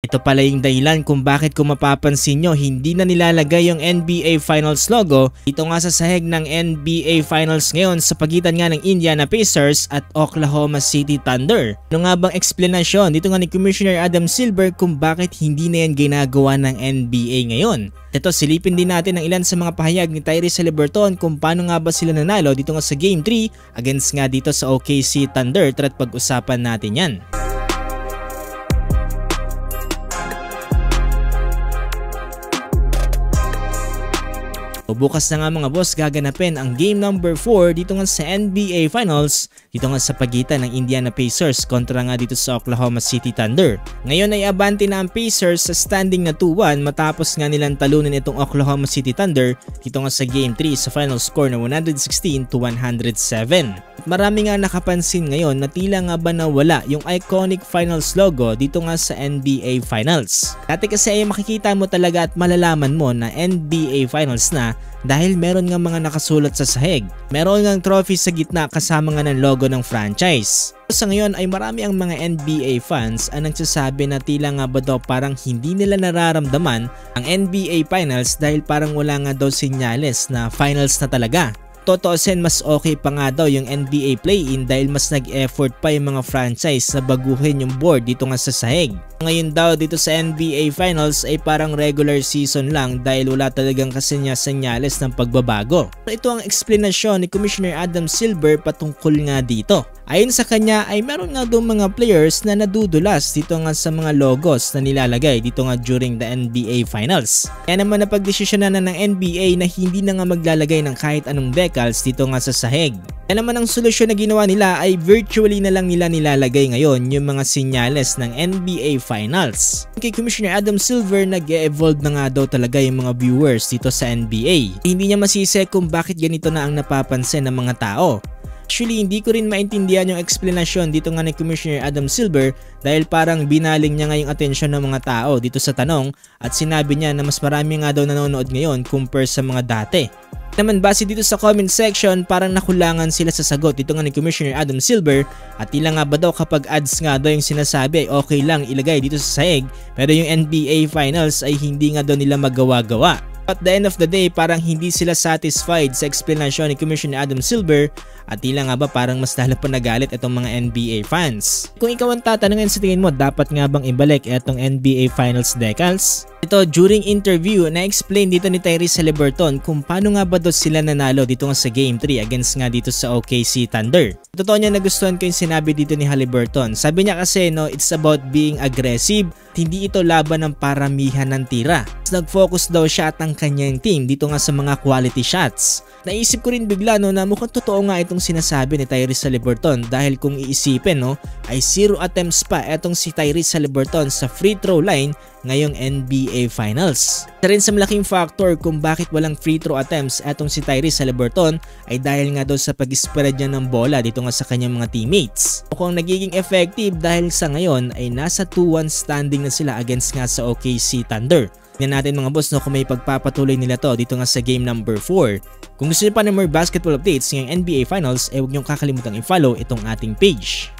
Ito pala yung dahilan kung bakit kung mapapansin nyo hindi na nilalagay yung NBA Finals logo dito nga sa sahig ng NBA Finals ngayon sa pagitan nga ng Indiana Pacers at Oklahoma City Thunder. Ano nga bang eksplanasyon dito nga ni Commissioner Adam Silver kung bakit hindi na yan ginagawa ng NBA ngayon? Ito, silipin din natin ang ilan sa mga pahayag ni Tyrese Haliburton kung paano nga ba sila nanalo dito nga sa Game 3 against nga dito sa OKC Thunder. Tara't pag-usapan natin yan. O bukas na nga mga boss, gaganapin ang game number 4 dito nga sa NBA Finals dito nga sa pagitan ng Indiana Pacers kontra nga dito sa Oklahoma City Thunder. Ngayon ay abante na ang Pacers sa standing na 2-1 matapos nga nilang talunin itong Oklahoma City Thunder dito nga sa game 3 sa final score na 116-107. Marami nga nakapansin ngayon na tila nga ba nawala yung iconic finals logo dito nga sa NBA Finals. Dati kasi ay makikita mo talaga at malalaman mo na NBA Finals na dahil meron nga mga nakasulat sa sahig. Meron nga trophy sa gitna kasama nga ng logo ng franchise. Sa ngayon ay marami ang mga NBA fans ang nagsasabi na tila nga ba daw parang hindi nila nararamdaman ang NBA Finals dahil parang wala nga daw senyales na finals na talaga. Totoosin, mas okay pa nga daw yung NBA play-in dahil mas nag-effort pa yung mga franchise na baguhin yung board dito nga sa sahig. Ngayon daw dito sa NBA Finals ay parang regular season lang dahil wala talagang kasenyales ng pagbabago. Ito ang eksplanasyon ni Commissioner Adam Silver patungkol nga dito. Ayon sa kanya ay meron nga daw mga players na nadudulas dito nga sa mga logos na nilalagay dito nga during the NBA Finals. Kaya naman napagdesisyonan na ng NBA na hindi na nga maglalagay ng kahit anong decals dito nga sa sahig. Kaya naman ang solusyon na ginawa nila ay virtually na lang nila nilalagay ngayon yung mga senyales ng NBA Finals. Kay Commissioner Adam Silver, nag-e-evolve na nga daw talaga yung mga viewers dito sa NBA. Hindi niya masisi kung bakit ganito na ang napapansin ng mga tao. Actually, hindi ko rin maintindihan yung explanation dito nga ni Commissioner Adam Silver dahil parang binaling niya nga yung atensyon ng mga tao dito sa tanong at sinabi niya na mas marami nga daw nanonood ngayon compare sa mga dati. Naman base dito sa comment section, parang nakulangan sila sa sagot dito nga ni Commissioner Adam Silver at tila nga ba daw kapag ads nga daw yung sinasabi ay okay lang ilagay dito sa sahig pero yung NBA Finals ay hindi nga daw nila magawa-gawa. At the end of the day, parang hindi sila satisfied sa explanation ni Commissioner Adam Silver at tila nga ba parang mas lalo pa nagalit itong mga NBA fans. Kung ikaw ang tatanungin sa tingin mo, dapat nga bang ibalik itong NBA Finals decals? Ito, during interview, na-explain dito ni Tyrese Haliburton kung paano nga ba daw sila nanalo dito nga sa Game 3 against nga dito sa OKC Thunder. Totoo niya nagustuhan ko yung sinabi dito ni Haliburton. Sabi niya kasi no, it's about being aggressive. Hindi ito laban ng paramihan ng tira. Nag-focus daw siya at ang kanyang team dito nga sa mga quality shots. Naisip ko rin bigla no na mukhang totoo nga itong sinasabi ni Tyrese Haliburton dahil kung iisipin no ay 0 attempts pa etong si Tyrese Haliburton sa free throw line ngayong NBA Finals. Isa rin sa malaking factor kung bakit walang free throw attempts etong si Tyrese Haliburton ay dahil nga daw sa pag-spread niya ng bola dito nga sa kanyang mga teammates. Mukhang nagiging effective dahil sa ngayon ay nasa 2-1 standing na sila against nga sa OKC Thunder. Tingnan natin mga boss no kung may pagpapatuloy nila to dito nga sa game number 4. Kung gusto niyo pa ng more basketball updates ngayong NBA Finals, huwag niyong kakalimutang i-follow itong ating page.